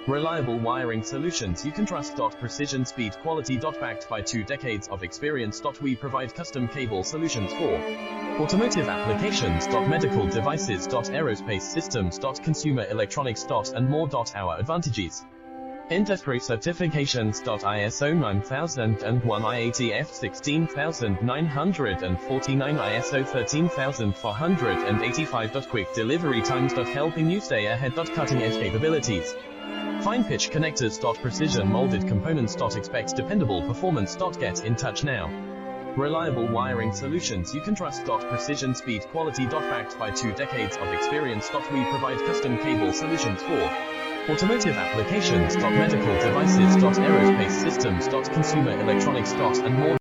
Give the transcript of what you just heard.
Reliable wiring solutions you can trust. Precision, speed, quality. Backed by 2 decades of experience. We provide custom cable solutions for automotive applications. Medical devices. Aerospace systems. Consumer electronics. And more. Our advantages: industry certifications. ISO 9001, IATF 16949, ISO 13485. Quick delivery times. Helping you stay ahead. Cutting edge capabilities: fine pitch connectors. Precision molded components. Expect dependable performance. Get in touch now. Reliable wiring solutions you can trust. Precision, speed, quality. Backed by 2 decades of experience. We provide custom cable solutions for automotive applications. Medical devices. Aerospace systems. Consumer electronics. And more.